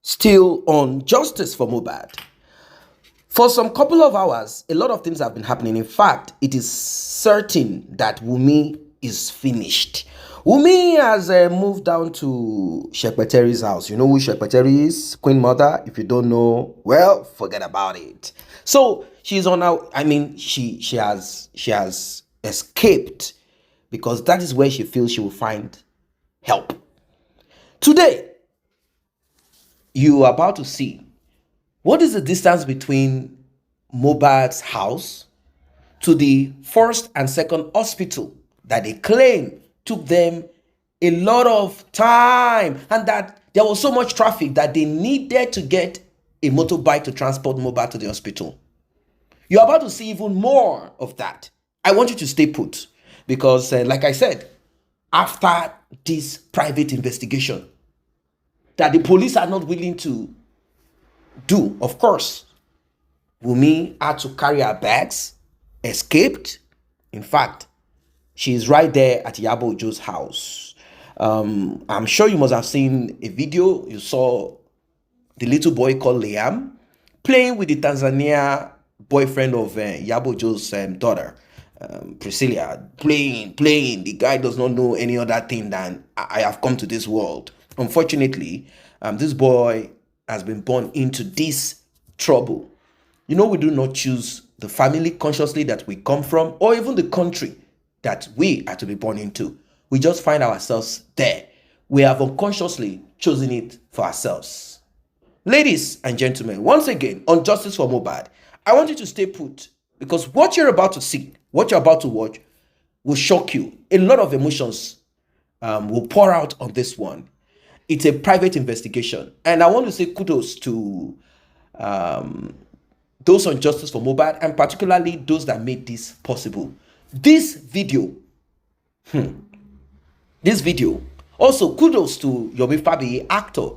Still on justice for Mohbad. For some couple of hours, a lot of things have been happening. In fact, it is certain that Wunmi is finished. Wunmi has moved down to Sepeteri's house. You know who Sepeteri is? Queen Mother. If you don't know, well, forget about it. So she's on now. I mean, she has escaped because that is where she feels she will find help. Today, you are about to see what is the distance between Mohbad's house to the first and second hospital that they claim took them a lot of time, and that there was so much traffic that they needed to get a motorbike to transport Mohbad to the hospital. You're about to see even more of that. I want you to stay put because, like I said, after this private investigation that the police are not willing to do, of course, Wunmi had to carry her bags, escaped. In fact, she is right there at Iyabo's house. I'm sure you must have seen a video. You saw the little boy called Liam playing with the Tanzania boyfriend of Iyabo's daughter, Priscilla. Playing. The guy does not know any other thing than I have come to this world. Unfortunately, this boy has been born into this trouble. You know, we do not choose the family consciously that we come from, or even the country that we are to be born into. We just find ourselves there. We have unconsciously chosen it for ourselves. Ladies and gentlemen, once again, on Justice for Mohbad, I want you to stay put because what you're about to see, what you're about to watch, will shock you. A lot of emotions will pour out on this one. It's a private investigation. And I want to say kudos to those on Justice for Mohbad, and particularly those that made this possible. This video, also kudos to Yomi Fabiyi, actor,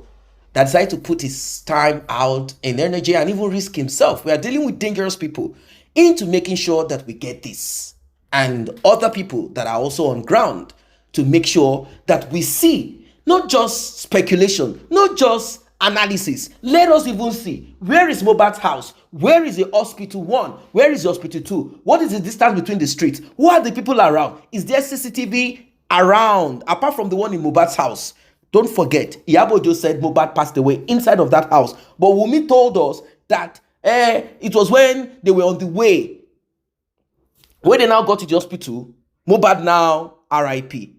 that decided to put his time out and energy and even risk himself. We are dealing with dangerous people into making sure that we get this. And other people that are also on ground to make sure that we see not just speculation, not just analysis. Let us even see, where is Mohbad's house? Where is the hospital 1? Where is the hospital 2? What is the distance between the streets? Who are the people around? Is there Cctv around, apart from the one in Mohbad's house? Don't forget, Iyabo just said Mohbad passed away inside of that house. But Wunmi told us that it was when they were on the way. When they now got to the hospital, Mohbad now RIP.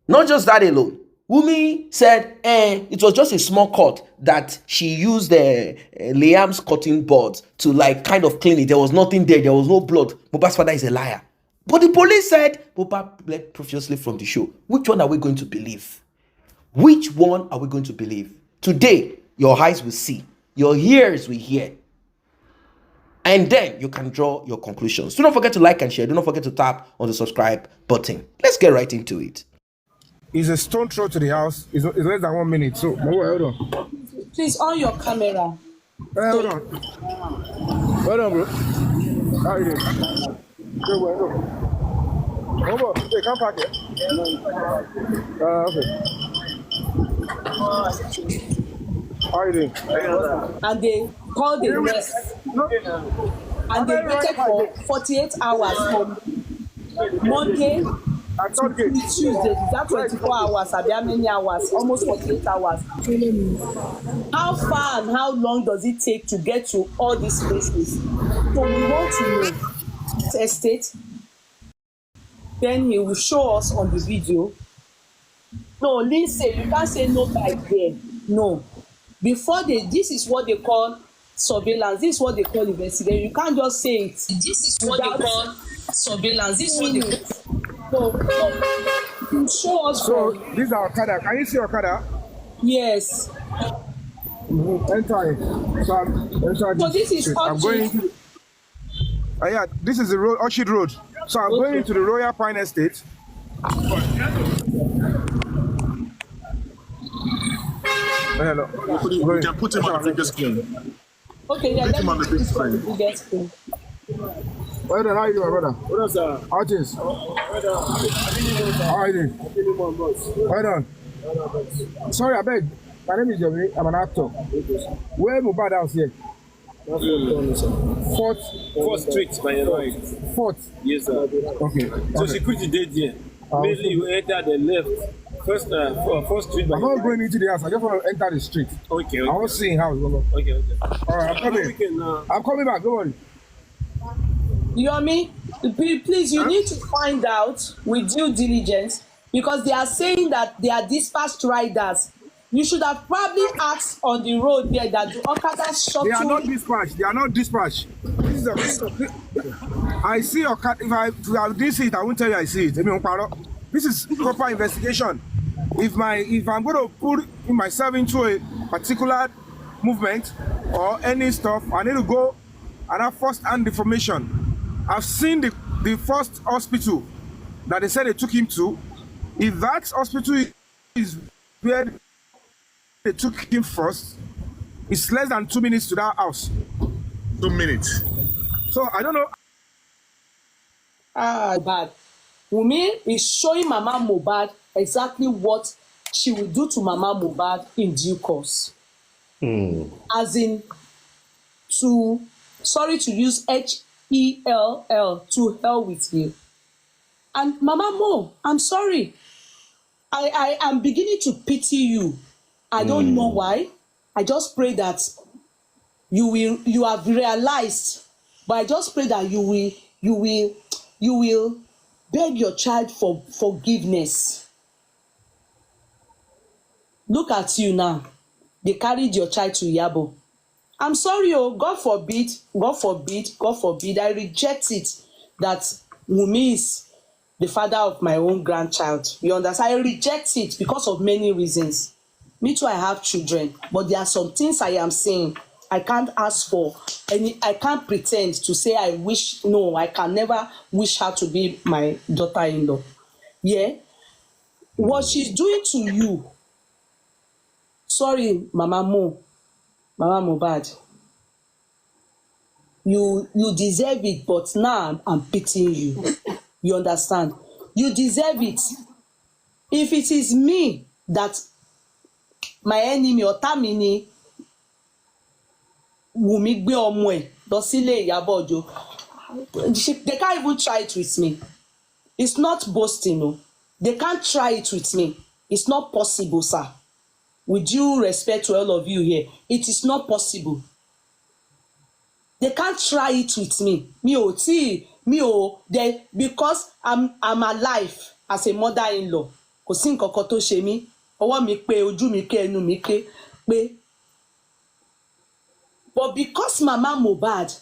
Not just that alone. Wunmi said it was just a small cut that she used Liam's cutting boards to like kind of clean it. There was nothing there. There was no blood. Mohbad's father is a liar. But the police said Mohbad bled profusely from the show. Which one are we going to believe? Which one are we going to believe? Today, your eyes will see. Your ears will hear. And then you can draw your conclusions. Do not forget to like and share. Do not forget to tap on the subscribe button. Let's get right into it. It's a stone throw to the house. It's less than 1 minute. So, hold on. Please, on your camera. Hold on. Hold on, bro. How are you doing? Go. Hold on. Hey, come back here. Okay. How are you doing? And they called the nurse. And they waited for 48 hours from Monday to Tuesday. Is that 24 hours? Are there many hours? Almost 48 hours. How far and how long does it take to get to all these places? So we want to know estate. Then he will show us on the video. No, Lindsay, you can't say no by there. No. Before this is what they call surveillance. This is what they call investigation. You can't just say it. This is what they call surveillance. This is what they call. So show us. So these are Okada. Can you see Okada? Yes. Enter it. So this is I'm going into. Yeah, this is the road, Orchard Road. So I'm going into the Royal Pine Estate. Hello. We can put him on the biggest screen. Okay, yeah, put him on the big screen. Well done, how you doing, brother? What else, sir? How things? How are you doing? Well done. Sorry, I beg. My name is Yomi. I'm an actor. Where Mohbad house here? Fourth Street by your right. Fourth. Yes, sir. Okay. So security did there. Mainly you enter the left. First street by I'm your not going into the house. I just want to enter the street. Okay. I want to see house. Okay. All right, I'm coming. I'm coming back. Don't worry. Yomi, please, you need to find out with due diligence because they are saying that they are dispatched riders. You should have probably asked on the road there that the Okada shuttle. They are not dispatched. They are not dispatched. I see your cat. If I didn't see it, I won't tell you I see it. This is proper investigation. If I'm going to put myself into a particular movement or any stuff, I need to go and have first-hand information. I've seen the first hospital that they said they took him to. If that hospital is where they took him first, it's less than 2 minutes to that house. 2 minutes. So I don't know. Bad. Wunmi is showing Mama Mohbad exactly what she will do to Mama Mohbad in due course. As in, sorry to use HELL, to hell with you. And Mama Mo, I'm sorry. I am beginning to pity you. I don't know why. I just pray that you have realized, but I just pray that you will beg your child for forgiveness. Look at you now. They carried your child to Iyabo. I'm sorry, God forbid, I reject it that Wunmi is the father of my own grandchild. You understand? I reject it because of many reasons. Me too, I have children, but there are some things I am saying. I can't ask for I can't pretend to say I can never wish her to be my daughter-in-law. Yeah? What she's doing to you, sorry, Mama Mohbad, you deserve it, but now I'm pitying you. You understand? You deserve it. If it is me that my enemy ọ̀tá mi ni Wunmi gbé ọmọ ẹ̀ lọ sílé Iyabo Ojo, they can't even try it with me. It's not boasting, no. They can't try it with me. It's not possible, sir. With due respect to all of you here, it is not possible. They can't try it with me. Because I'm alive as a mother-in-law. Kò sí nǹkan kan tó ṣe mí. Ọwọ́ mi pé, ojú mi ké, ẹnu mi ké pé. But because Mama Mohbad,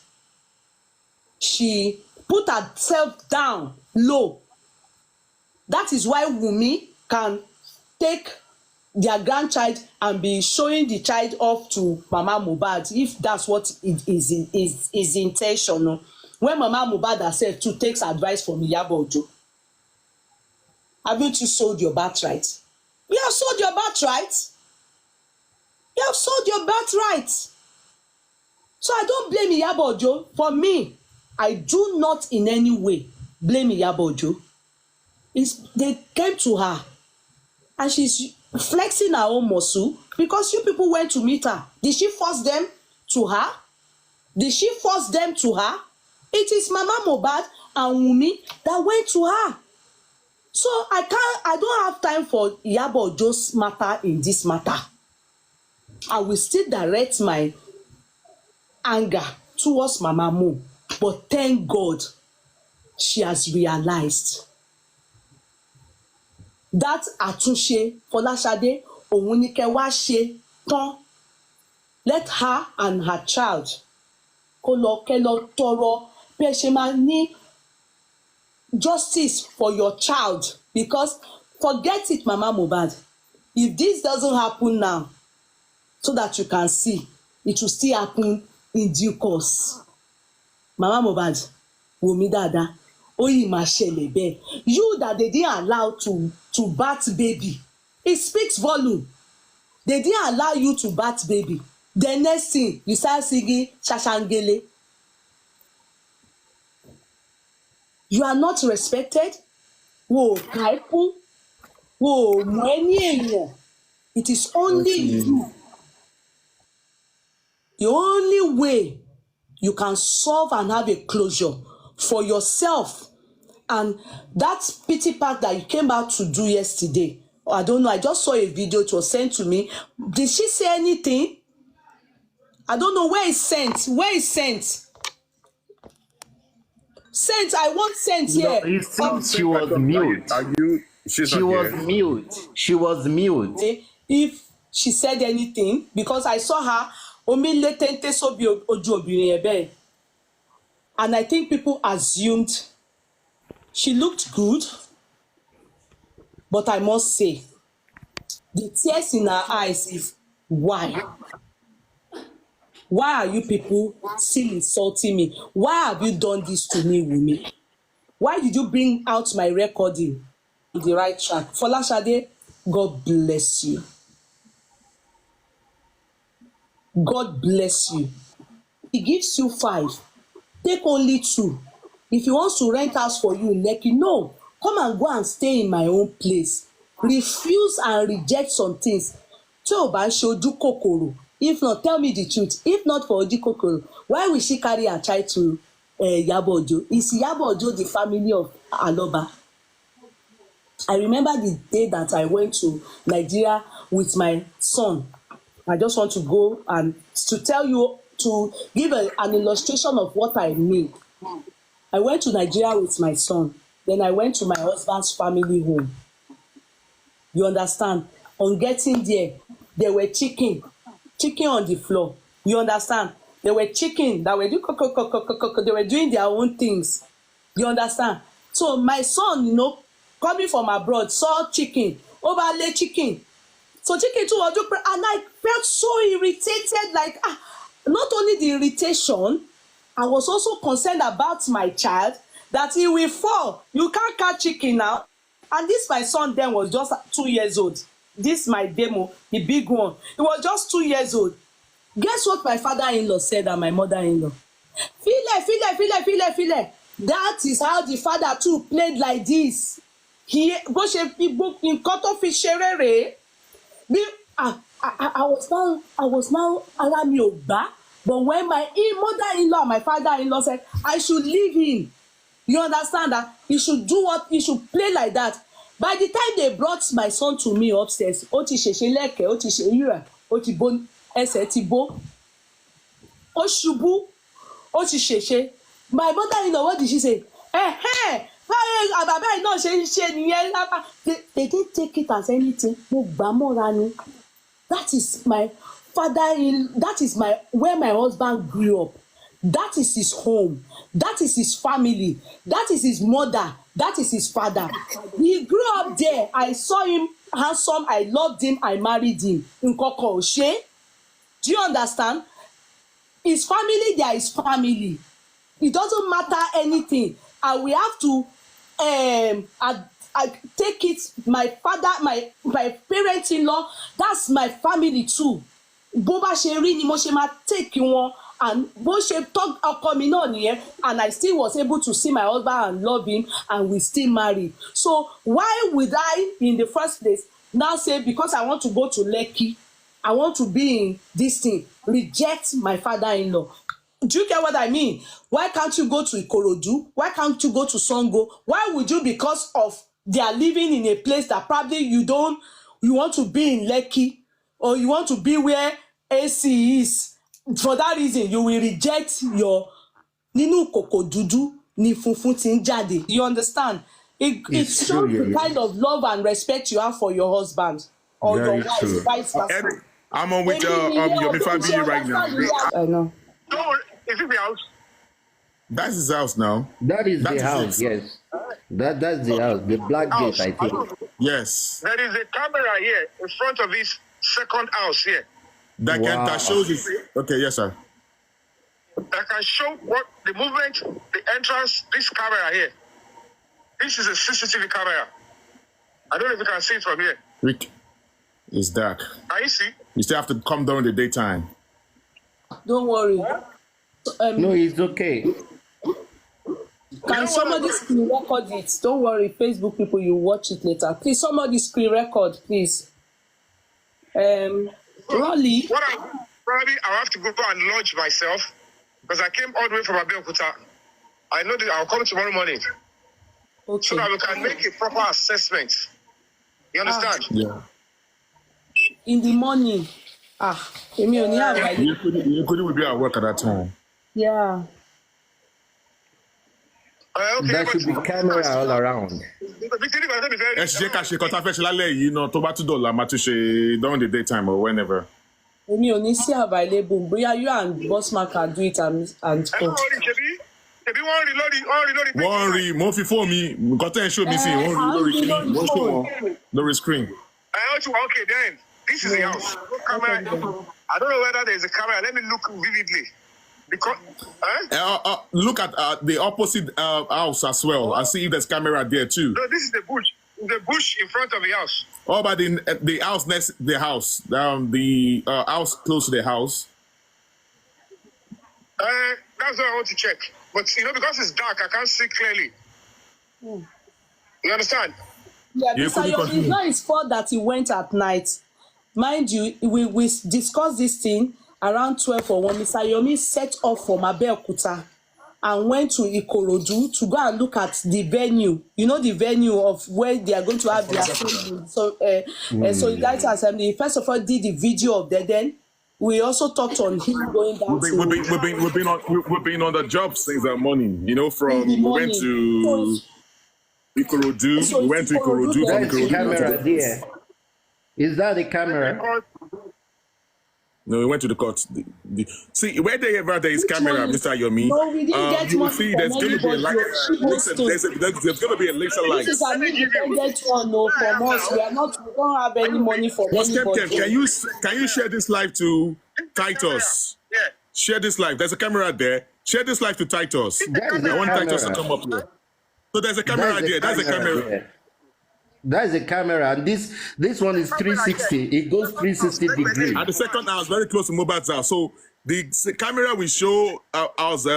she put herself down low. That is why Wunmi can take their grandchild and be showing the child off to Mama Mohbad, if that's what is intentional. When Mama Mohbad herself too takes advice from Iyabo Ojo. Haven't you sold your birthright? You have sold your birthright. You have sold your birthright. So I don't blame Iyabo Ojo. For me, I do not in any way blame Iyabo Ojo. They came to her and she's flexing her own muscle because you people went to meet her. Did she force them to her? Did she force them to her? It is Mama Mohbad and Wunmi that went to her. So I don't have time for Iyabo Ojo's matter in this matter. I will still direct my anger towards Mama Mo, but thank God she has realized that àtúnṣe Fọláṣadé òun ni kẹ́ wá ṣe tán. Let her and her child kẹ́ lọ tọrọ bí ẹ ṣe máa ní justice for your child, because forget it, Mama Mohbad. If this doesn't happen now, so that you can see, it will still happen in due course. Mama Mohbad, Wunmi dada, oyi ma ṣẹlẹ̀ bẹ́ẹ̀. You that they didn't allow to birth baby, it speaks volume. They didn't allow you to birth baby. The next thing, you start singing Shashangele. You are not respected. Wo ká ẹ kún. Wo mọ ẹni èèyàn. It is only you. The only way you can solve and have a closure for yourself. And that pity park that you came out to do yesterday, I don't know, I just saw a video, it was sent to me. Did she say anything? I don't know. Where is sent? Where is sent? Sent, I want sent here. No, it seems she was mute. Are you? She was mute. She was mute. If she said anything, because I saw her, and I think people assumed she looked good, but I must say, the tears in her eyes is why? Why are you people still insulting me? Why have you done this to me, Wunmi? Why did you bring out my recording in the right track? Folashade, God bless you. God bless you. He gives you 5. Take only 2. If he wants to rent house for you in Lekki, no. Come and go and stay in my own place. Refuse and reject some things. If not, tell me the truth. If not for Oji Kokoro, why will she carry her child to Iyabo Ojo? Is Iyabo Ojo the family of Aloba? I remember the day that I went to Nigeria with my son. I just want to go and to tell you, to give an illustration of what I mean. I went to Nigeria with my son. Then I went to my husband's family home. You understand? On getting there were chicken on the floor. You understand? There were chicken that were doing they were doing their own things. You understand? So my son, coming from abroad, saw chicken, overlay chicken. So chicken too was, and I felt so irritated, like not only the irritation, I was also concerned about my child, that he will fall. You can't catch chicken now. And this my son then was just 2 years old. This my demo, the big one. He was just 2 years old. Guess what my father-in-law said and my mother-in-law? File. That is how the father too played like this. I was now around Yoba, but when my mother-in-law and my father-in-law said I should leave him, you understand that he should do what he should play like that. By the time they brought my son to me upstairs, ó ti ṣèṣe lẹ́kẹ̀ẹ́, ó ti ṣe yúrà, ó ti bó ẹsẹ̀ ti bó, ó ṣubú, ó ti ṣèṣe. My mother-in-law, what did she say? Bàbá náà ṣe nìyẹn. They didn't take it as anything. Mo gbà mọ́ra ni. That is my that is where my husband grew up. That is his home. That is his family. That is his mother. That is his father. He grew up there. I saw him handsome. I loved him. I married him. Nkoko Oshe. Do you understand? His family, there is family. It doesn't matter anything. And we have to I take it, my father, my parents-in-law, that's my family too. Bó bá ṣe rí ni mo ṣe máa take wọn, and bó ṣe talk ọkọ mi náà nìyẹn, and I still was able to see my husband and love him, and we still married. So why would I in the first place now say because I want to go to Lekki, I want to be in this thing, reject my father-in-law? Do you get what I mean? Why can't you go to Ikorodu? Why can't you go to Songo? Why would you, because of they are living in a place that probably you want to be in Lekki, or you want to be where AC is? For that reason, you will reject your nínú kòkò dúdú ni funfun tí ń jáde. You understand? It shows the kind of love and respect you have for your husband or very your wife, vice versa. I'm on with Yomi Fabi right now. I know. No, is it the house? That's his house now. That is That's the house, yes. That's the house, the black gate, I think. Yes. There is a camera here in front of this second house here That shows it. Okay, yes, sir. that can show what the movement, the entrance, this camera here. This is a CCTV camera. I don't know if you can see it from here. Rick, it's dark. Can you see? You still have to come during the daytime. Don't worry. No, it's okay. Can somebody screen record it? Don't worry, Facebook people, you watch it later. Please, somebody screen record, please. Rolly. What I'll have to go and lodge myself because I came all the way from Abeokuta. I know that I'll come tomorrow morning. Okay. So that we can make a proper assessment. You understand? Yeah. In the morning. Èmi ò ní àwàyé. You couldn't be at work at that time. Yeah. Okay, There should be camera all around. Ṣé ká ṣe kọ́tà fẹ́ ṣe lálẹ́ yìí náà tó bá tún dọ̀la máa tún ṣe during the daytime or whenever. Èmi ò ní sí available. Bóyá you and Bossman can do it and come. Wọ́n rí mo fi fóònù mi nǹkan tẹ́ ẹ ṣó mi sí wọ́n rí lórí kìíní wọ́n ṣó wọn lórí screen. Okay, then this is the house. No camera. I don't know whether there is a camera. Let me look vividly. Because look at the opposite house as well. I see if there's camera there too. No, this is the bush. The bush in front of the house. Oh, but the house next the house, the house close to the house. That's what I want to check. But because it's dark, I can't see clearly. You understand? Yeah, it's not his fault that he went at night. Mind you, we discussed this thing around 12 or 1. Mr. Yomi set off from Abeokuta and went to Ikorodu to go and look at the venue. You know the venue of where they are going to have their assembly. So, Solidarity Assembly. First of all, did the video of that. Then we also talked on him going down. We've been on the job since that morning. From we went to Ikorodu. We went to Ikorodu. There's a camera there. Is that the camera? No, we went to the court. See, wherever there is camera, Mr. Yomi, no, we didn't get you will see there's going to be a light. There's going to be a laser light. This is an independent one, no, from us. We don't have any money for anybody. Can you share this live to Titus? Yeah. Share this live. There's a camera there. Share this live to Titus. I want Titus to come up here. So there's a camera there. That's a camera. That is a camera, and this one is 360. It goes 360 degrees. And the second house, very close to Mohbad's house. So the camera will show as they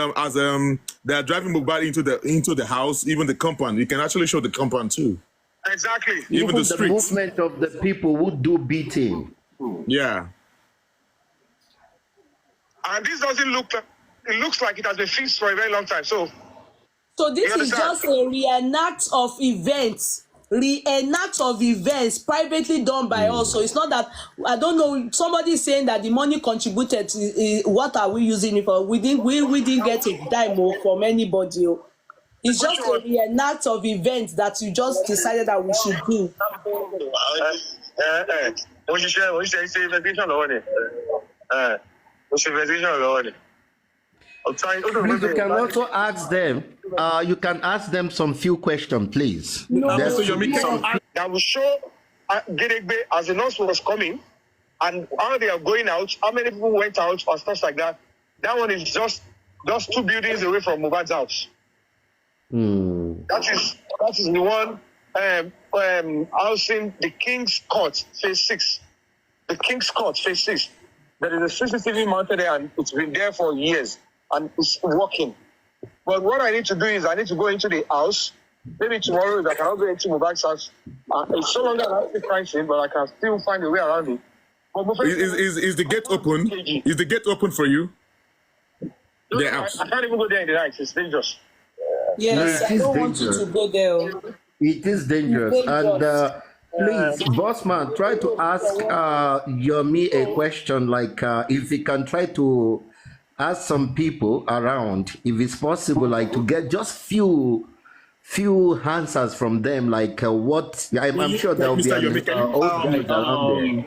are driving Mohbad into the house, even the compound. You can actually show the compound too. Exactly. Even the streets. The movement of the people who do beating. Yeah. And this doesn't look like it looks like it has been fixed for a very long time. So this is just a reenact of events. Privately done by us. So it's not that, I don't know, somebody is saying that the money contributed what are we using it for? We didn't get a dime from anybody. It's just a reenact of events that you just decided that we should do. Please, you can also ask them. You can ask them some few questions, please. That will show Gedegbe as the nurse was coming and how they are going out, how many people went out or stuff like that. That one is just 2 buildings away from Mohbad's house. That is the one housing the King's Court, phase 6. The King's Court, phase 6. There is a CCTV mounted there and it's been there for years and it's working. But what I need to do is I need to go into the house. Maybe tomorrow if I cannot go into Mohbad's house. It's so long that I have to find it, but I can still find a way around it. Is the gate open? Is the gate open for you? The house. I can't even go there in the night. It's dangerous. Yes, I don't want you to go there. It is dangerous. And please, Bossman, try to ask Yomi a question, like if he can try to ask some people around, if it's possible, like to get just few answers from them, like what I'm sure there will be old guys around there.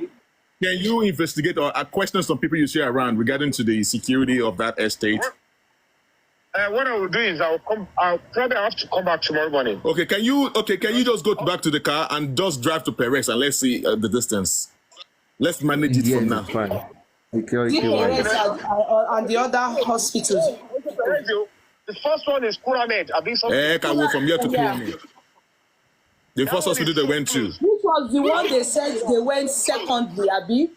Can you investigate or question some people you see around regarding to the security of that estate? What I will do is I'll probably have to come back tomorrow morning. Okay, can you just go back to the car and just drive to Perez and let's see the distance. Let's manage it from now. Fine. Security and the other hospitals. The first one is Pyramid. Can go from here to Pyramid. The first hospital they went to. Which was the one they said they went secondly, Abi?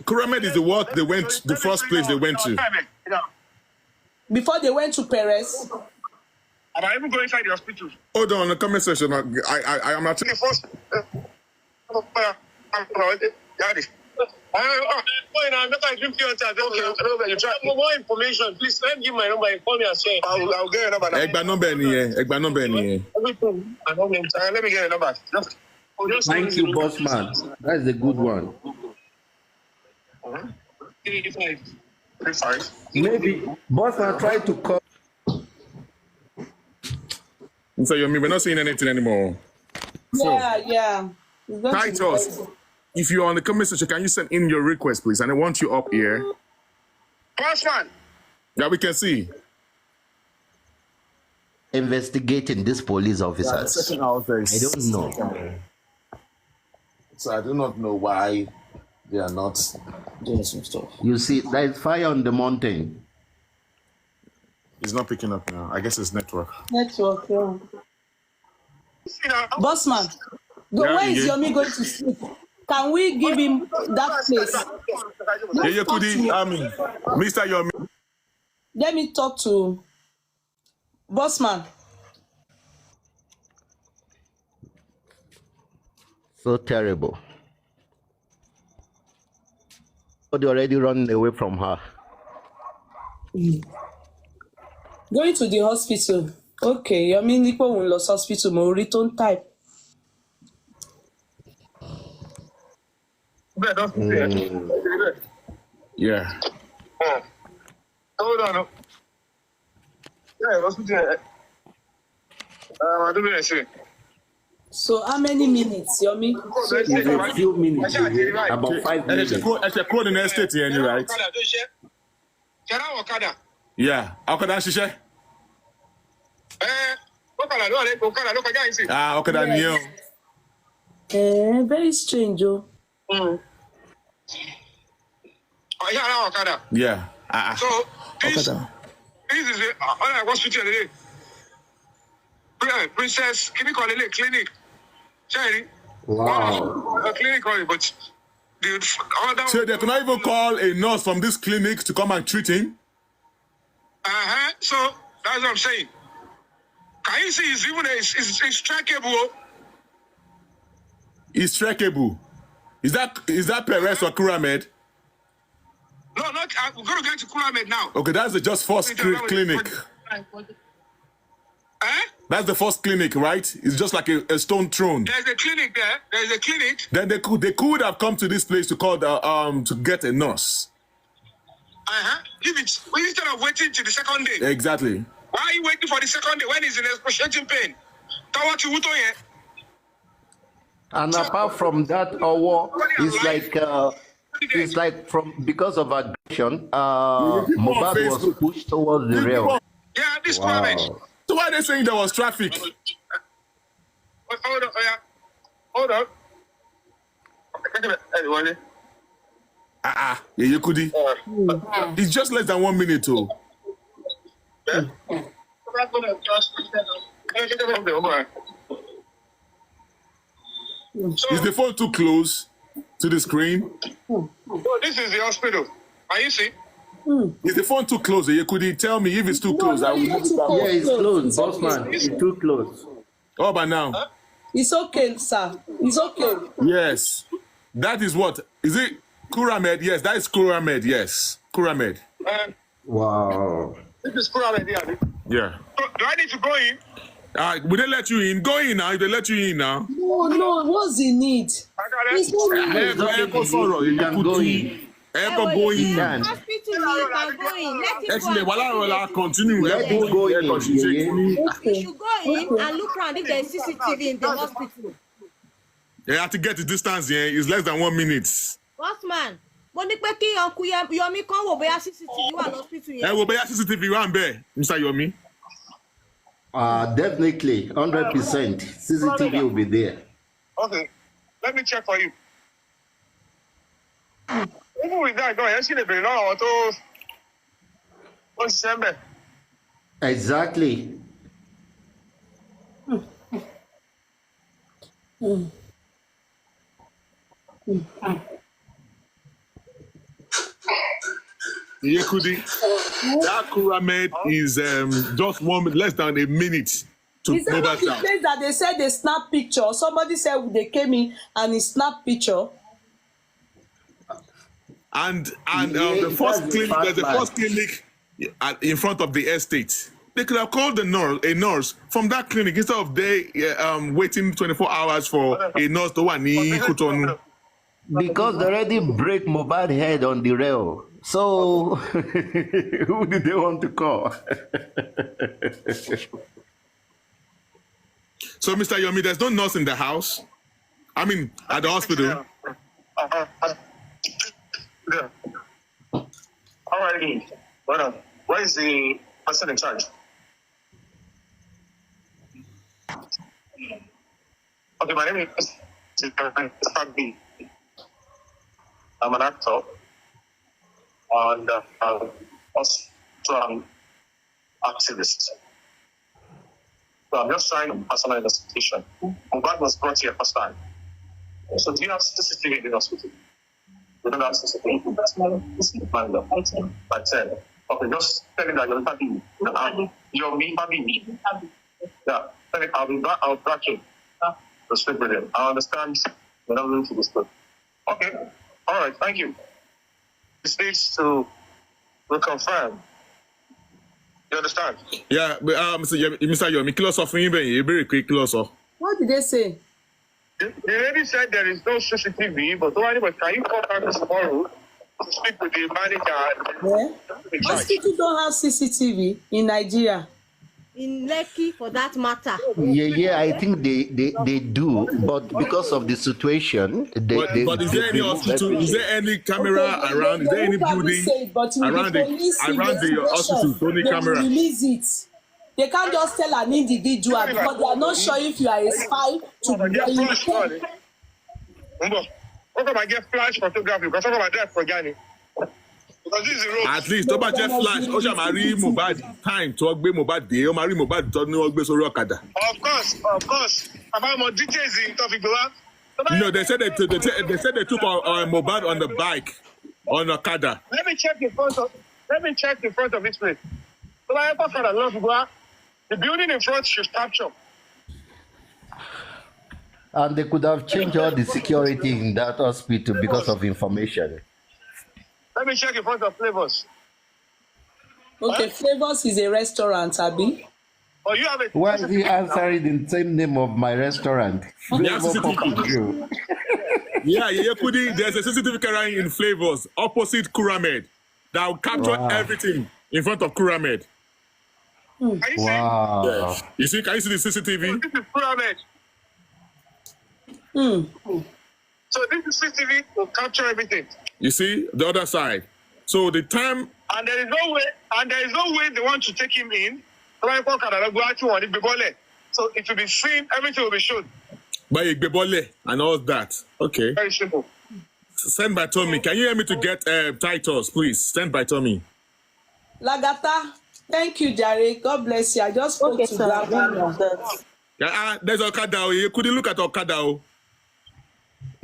Pyramid is the first place they went to. Before they went to Perez. And I even go inside the hospital. Hold on, the comment section. I am actually the first. More information, please. Let me give my number. Call me and say. I'll get your number. Egba number ni. Everything. Let me get your number. Thank you, boss man. That's a good one. 35. Maybe boss man try to call. So we're not seeing anything anymore. Yeah. Titus, if you're on the comment section, can you send in your request, please? And I want you up here. Bossman. Yeah, we can see. Investigating these police officers. I don't know. So I do not know why they are not doing some stuff. You see, there is fire on the mountain. It's not picking up now. I guess it's network. Yeah. Bossman, where is Yomi going to sleep? Can we give him that place? Mr. Yomi. Let me talk to Bossman. So terrible. But they already running away from her. Going to the hospital. Okay, Yomi Nipo won't lose hospital. Mo return type. Yeah. Hold on. Yeah, hospital. I don't know what I say. So how many minutes, Yomi? In a few minutes, about 5 minutes. It's a code in the estate here, right? Yeah. Okada Shishe? Okada Neo. Very strange, oh. Yeah. So, this is the hospital today. Princess, can you call it a clinic? Charity. Wow. A clinic, but the other. So they cannot even call a nurse from this clinic to come and treat him? So, that's what I'm saying. Can you see it's even it's trackable? It's trackable. Is that Perez or Kuramed? No, not. We're going to get to Kuramed now. Okay, that's the just first clinic. That's the first clinic, right? It's just like a stone throne. There's a clinic there. There's a clinic. Then they could have come to this place to call to get a nurse. Instead of waiting till the second day. Exactly. Why are you waiting for the second day when he's in excruciating pain? And apart from that, it's like because of aggression, Mohbad was pushed towards the rail. Yeah, this Kuramed. So why are they saying there was traffic? Hold on. Yeah, you could. It's just less than 1 minute, too. Is the phone too close to the screen? Oh, this is the hospital. Can you see? Is the phone too close? You could tell me if it's too close. I will move it back. Yeah, it's close, boss man. It's too close. Oh, but now? It's okay, sir. It's okay. Yes. That is what? Is it Kuramed? Yes, that is Kuramed. Yes. Kuramed. Wow. This is Kuramed. Yeah. So, do I need to go in? Will they let you in? Go in now. If they let you in now. No. What's the need? You can go in. Actually, while I continue, let him go in. You should go in and look around if there's CCTV in the hospital. You have to get the distance here. It's less than 1 minute. Boss man, mo ní pé kí Uncle Yomi kan wò bóyá CCTV wà lọ́sítítù yẹn. Wò bóyá CCTV wà ńbẹ̀, Mr. Yomi. Definitely, 100%. CCTV will be there. Okay, let me check for you. Even with that, go ahead. See the bill. What's the Exactly. Yekudi, that Kuramed is just less than a minute to Is that not the place that they said they snap picture? Somebody said they came in and he snapped picture. and Yeah, the first that's a clinic, fat there's the lie. first clinic in front of the estate. They could have called a nurse from that clinic instead of they waiting 24 hours for a nurse to one. Because they already break Mohbad head on the rail. So who did they want to call? So, Mr. Yomi, there's no nurse in the house. I mean, at the hospital. Yeah. All right. Where is the person in charge? Okay, my name is Fabi. I'm an actor, and also an activist. So I'm just trying a personal investigation. Mohbad was brought here first time. So do you have CCTV in the hospital? We don't have CCTV. That's my by 10. Okay, just tell me that you're happy. You're me, happy. Yeah, tell it, I'll back you. To speak with him. I understand you're not willing to discuss. Okay, all right, thank you. This needs to reconfirm. You understand? Yeah, but Mr. Yomi, close off me, very quick close off. What did they say? The lady said there is no CCTV, but can you call her tomorrow to speak with the manager? Yeah. Hospital don't have CCTV in Nigeria. In Lekki, for that matter. Yeah, I think they do, but because of the situation, but is there any hospital? Is there any camera around? Is there any building around the hospital? Only camera. Release it. They can't just tell an individual because they are not sure if you are a spy to be I get flash photography because I'm about that for Ghani. Because this is the road. At least, don't just flash. Oja marry Mohbad time to ogbe Mohbad day. O marry Mohbad to no ogbe sori okada. Of course. About more details in topic. No, they said they took Mohbad on the bike on Okada. Let me check the front of this place. So I have the building in front should capture. And they could have changed all the security in that hospital because of information. Let me check in front of Flavors. Okay, Flavors is a restaurant, Abi. Oh, you have a. Why is he answering in the same name of my restaurant? Yeah, there's a CCTV camera in Flavors opposite Kuramed that will capture everything in front of Kuramed. Wow. Yeah. Can you see the CCTV? This is Kuramed. So this is CCTV will capture everything. You see the other side. So the time and there is no way they want to take him in. So it will be seen, everything will be shown. By Igbebole and all that. Okay. Very simple. Send by Tommy. Can you hear me to get titles, please? Send by Tommy. Lagata, thank you, Jare. God bless you. I just spoke to that. There's Okada. You couldn't look at Okada.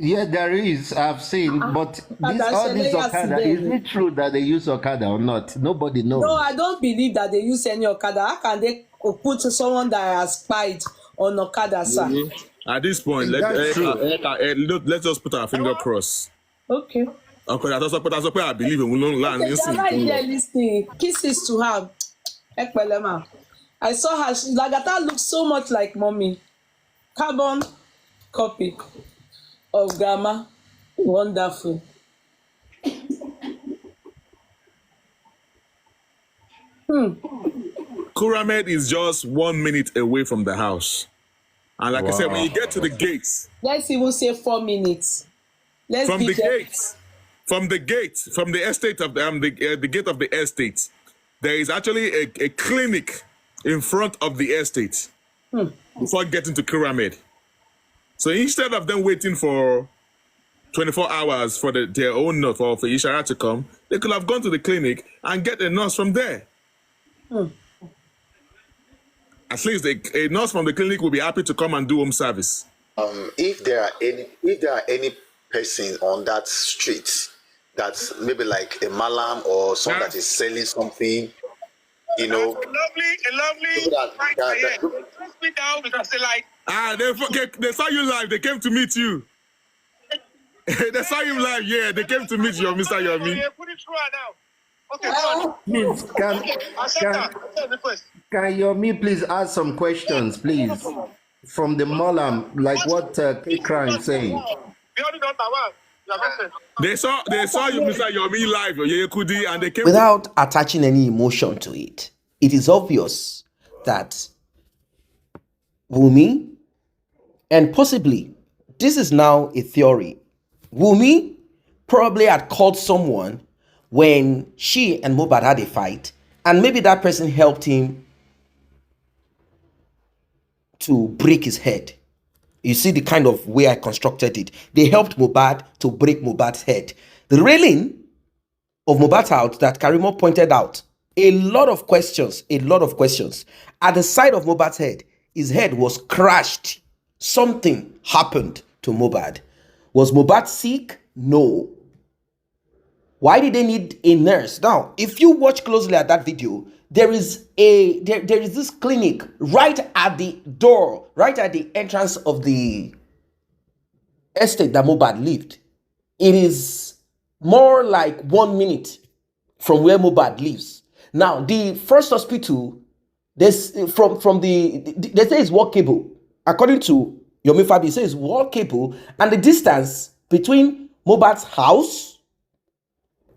Yeah, there is. I've seen, but all this Okada, is it true that they use Okada or not? Nobody knows. No, I don't believe that they use any Okada. How can they put someone that has spied on Okada, sir? Mm-hmm. At this point, let's just put our finger crossed. Okay. Okay, that's what I believe in. We don't learn. Listening. Kisses to her. I saw her. Lagata looks so much like mommy. Carbon copy of grandma. Wonderful. Kuramed is just 1 minute away from the house. And like I said, when you get to the gates. Let's even say 4 minutes. From the estate of the gate of the estate, there is actually a clinic in front of the estate before getting to Kuramed. So instead of them waiting for 24 hours for their own nurse for Ishara to come, they could have gone to the clinic and get a nurse from there. At least a nurse from the clinic will be happy to come and do home service. If there are any person on that street that's maybe like a malam or someone that is selling something, you know, a lovely me down because they like they saw you live. They came to meet you. They saw him live. Yeah, they came to meet your Mr. Yomi. Put it through her now. Okay, fine. Please, can Yomi please ask some questions, please, from the Malam, like what K-Crime saying? They saw you, Mr. Yomi live, Yekudi, and they came. Without attaching any emotion to it, it is obvious that Wunmi, and possibly this is now a theory, Wunmi probably had called someone when she and Mohbad had a fight, and maybe that person helped him to break his head. You see the kind of way I constructed it. They helped Mohbad to break Mohbad's head. The railing of Mohbad's house that Karimo pointed out, a lot of questions. At the side of Mohbad's head, his head was crushed. Something happened to Mohbad. Was Mohbad sick? No. Why did they need a nurse? Now, if you watch closely at that video, there is this clinic right at the door, right at the entrance of the estate that Mohbad lived. It is more like 1 minute from where Mohbad lives. Now, the first hospital, they say it's walkable. According to Yomi Fabi, it says walkable, and the distance between Mohbad's house,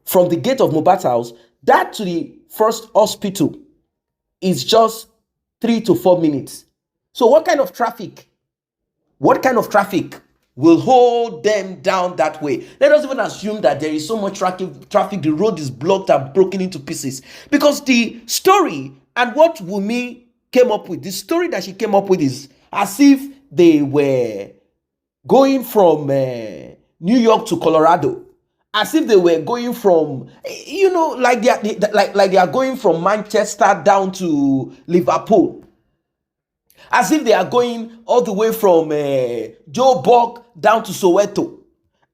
from the gate of Mohbad's house, that to the first hospital is just 3 to 4 minutes. So what kind of traffic will hold them down that way? Let us even assume that there is so much traffic, the road is blocked and broken into pieces. Because the story and what Wunmi came up with, the story that she came up with is as if they were going from New York to Colorado. As if they were going from, like they are going from Manchester down to Liverpool. As if they are going all the way from Joburg down to Soweto.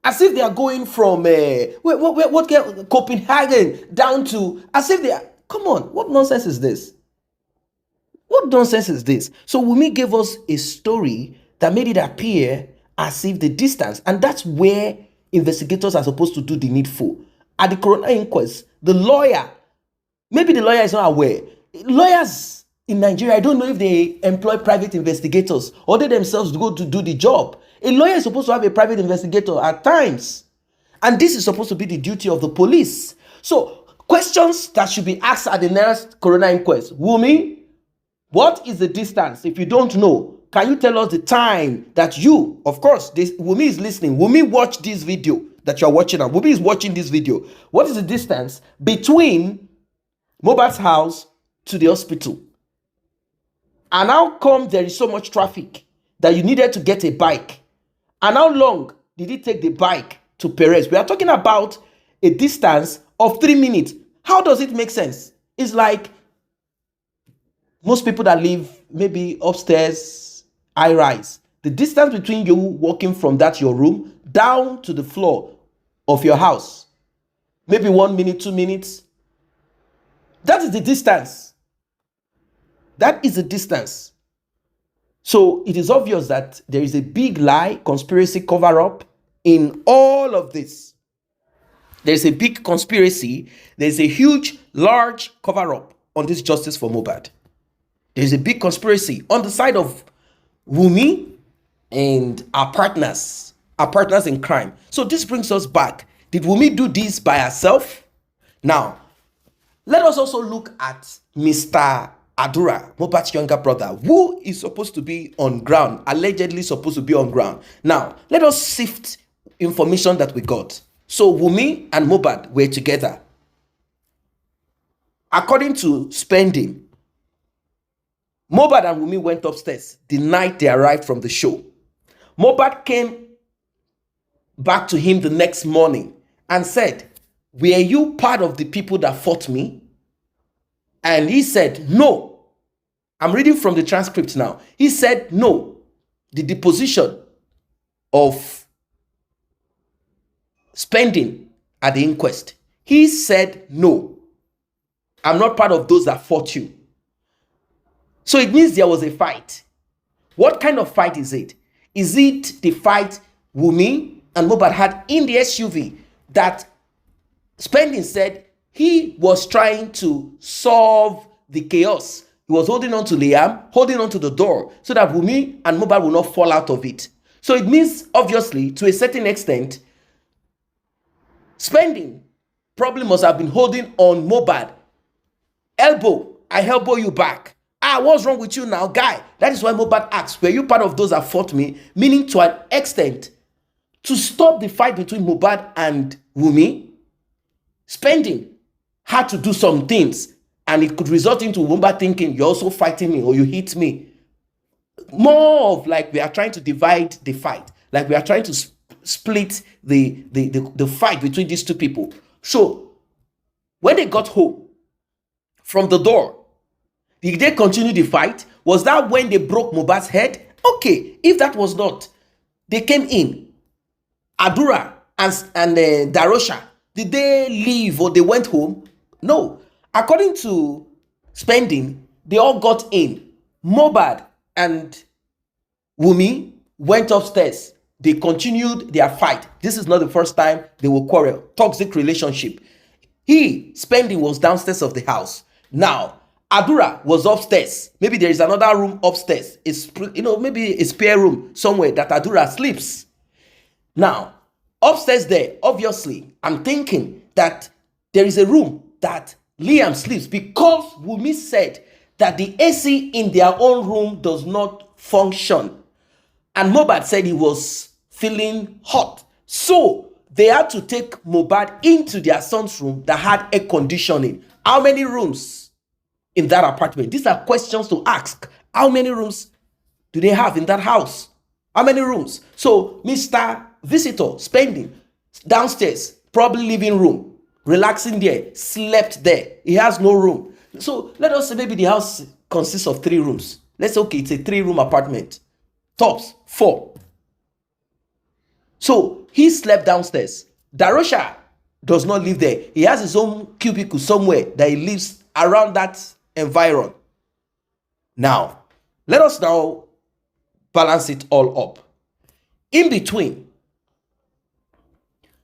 As if they are going from Copenhagen down to, as if they are, come on, what nonsense is this? What nonsense is this? So Wunmi gave us a story that made it appear as if the distance, and that's where investigators are supposed to do the needful. At the coroner inquest, the lawyer, maybe the lawyer is not aware. Lawyers in Nigeria, I don't know if they employ private investigators or they themselves go to do the job. A lawyer is supposed to have a private investigator at times. And this is supposed to be the duty of the police. So, questions that should be asked at the nearest coroner inquest. Wunmi, what is the distance? If you don't know, can you tell us the time that you, of course, Wunmi is listening. Wunmi watched this video that you're watching now. Wunmi is watching this video. What is the distance between Mohbad's house to the hospital? And how come there is so much traffic that you needed to get a bike? And how long did it take the bike to Perez? We are talking about a distance of 3 minutes. How does it make sense? It's like most people that live maybe upstairs, high rise. The distance between you walking from that your room down to the floor of your house, maybe 1 minute, 2 minutes. That is the distance. That is the distance. So it is obvious that there is a big lie, conspiracy, cover-up in all of this. There's a big conspiracy. There's a huge, large cover-up on this justice for Mohbad. There's a big conspiracy on the side of Wunmi and our partners in crime. So this brings us back. Did Wunmi do this by herself? Now, let us also look at Mr. Adura, Mohbad's younger brother, who is supposed to be on ground, allegedly supposed to be on ground. Now, let us sift information that we got. So Wunmi and Mohbad were together. According to spending, Mohbad and Wunmi went upstairs the night they arrived from the show. Mohbad came back to him the next morning and said, "Were you part of the people that fought me?" And he said, "No." I'm reading from the transcript now. He said, "No." The deposition of spending at the inquest. He said, "No, I'm not part of those that fought you." So it means there was a fight. What kind of fight is it? Is it the fight Wunmi and Mohbad had in the SUV that Spending said he was trying to solve the chaos. He was holding on to Liam, holding on to the door so that Wunmi and Mohbad will not fall out of it. So it means, obviously, to a certain extent, Spending probably must have been holding on Mohbad. Elbow, I elbow you back. What's wrong with you now, guy? That is why Mohbad asked, were you part of those that fought me? Meaning to an extent, to stop the fight between Mohbad and Wunmi, Spending had to do some things, and it could result into Mohbad thinking, you're also fighting me or you hit me. More of like we are trying to divide the fight, like we are trying to split the fight between these two people. So when they got home from the door, did they continue the fight? Was that when they broke Mohbad's head? Okay, if that was not, they came in. Adura and Darosha, did they leave or they went home? No. According to Spending, they all got in. Mohbad and Wunmi went upstairs. They continued their fight. This is not the first time they will quarrel. Toxic relationship. Spending, was downstairs of the house. Now, Adura was upstairs. Maybe there is another room upstairs. It's, maybe a spare room somewhere that Adura sleeps. Now, upstairs there, obviously, I'm thinking that there is a room that Liam sleeps because Wunmi said that the AC in their own room does not function. And Mohbad said he was feeling hot. So they had to take Mohbad into their son's room that had air conditioning. How many rooms in that apartment? These are questions to ask. How many rooms do they have in that house? How many rooms? So Mr. Visitor, Spending, downstairs, probably living room, relaxing there, slept there. He has no room. So let us say maybe the house consists of 3 rooms. Let's say, okay, it's a 3-room apartment. Tops, 4. So he slept downstairs. Darosha does not live there. He has his own cubicle somewhere that he lives around that environment. Now, let us now balance it all up. In between,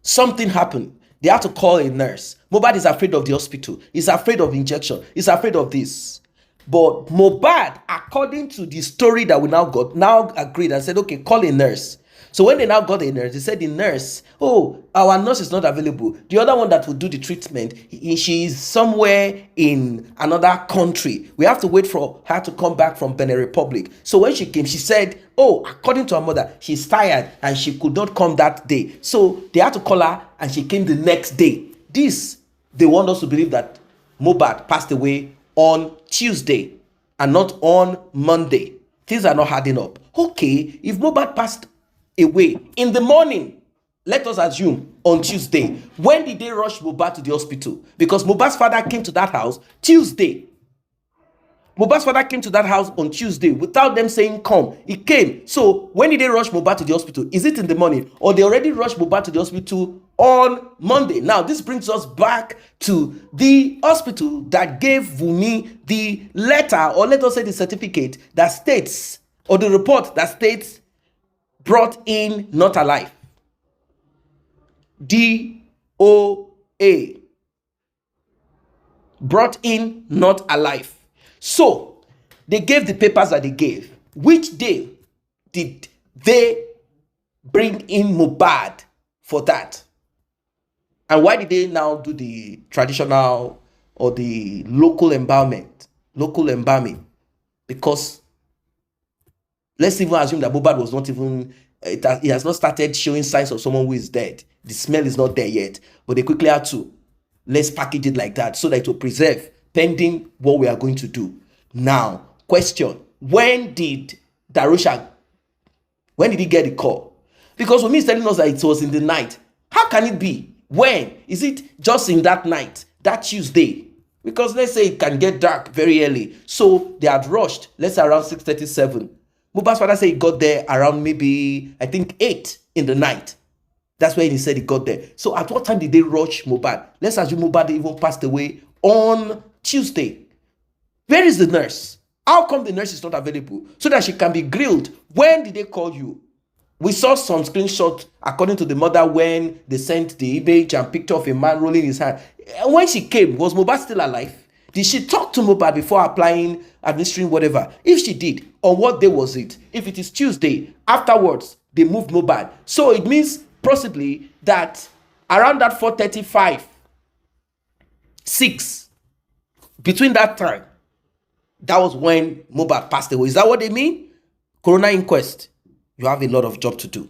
something happened. They had to call a nurse. Mohbad is afraid of the hospital. He's afraid of injection. He's afraid of this. But Mohbad, according to the story that we now got, now agreed and said, okay, call a nurse. So when they now got a nurse, they said the nurse, oh, our nurse is not available. The other one that will do the treatment, she is somewhere in another country. We have to wait for her to come back from Benin Republic. So when she came, she said, oh, according to her mother, she's tired and she could not come that day. So they had to call her and she came the next day. This, they want us to believe that Mohbad passed away on Tuesday and not on Monday. Things are not adding up. Okay, if Mohbad passed away in the morning, let us assume on Tuesday, when did they rush Mohbad to the hospital? Because Mohbad's father came to that house Tuesday. Mohbad's father came to that house on Tuesday without them saying come. He came. So when did they rush Mohbad to the hospital? Is it in the morning or they already rushed Mohbad to the hospital on Monday? Now this brings us back to the hospital that gave Wunmi the letter, or let us say the certificate that states, or the report that states brought in not alive. DOA. Brought in not alive. So they gave the papers that they gave. Which day did they bring in Mohbad for that? And why did they now do the traditional or the local embalming? Because let's even assume that Mohbad was not even, he has not started showing signs of someone who is dead. The smell is not there yet. But they quickly had to, let's package it like that so that it will preserve pending what we are going to do. Now, question, when did he get the call? Because Wunmi is telling us that it was in the night. How can it be? When? Is it just in that night, that Tuesday? Because let's say it can get dark very early. So they had rushed, let's say around 6:37. Mohbad's father said he got there around maybe, I think 8 in the night. That's when he said he got there. So at what time did they rush Mohbad? Let's assume Mohbad even passed away on Tuesday. Where is the nurse? How come the nurse is not available? So that she can be grilled. When did they call you? We saw some screenshots according to the mother when they sent the image and picture of a man rolling his hand. When she came, was Mohbad still alive? Did she talk to Mohbad before applying, administering whatever? If she did, on what day was it? If it is Tuesday, afterwards, they moved Mohbad. So it means possibly that around that 4:35, 6, between that time, that was when Mohbad passed away. Is that what they mean? Coroner inquest. You have a lot of job to do.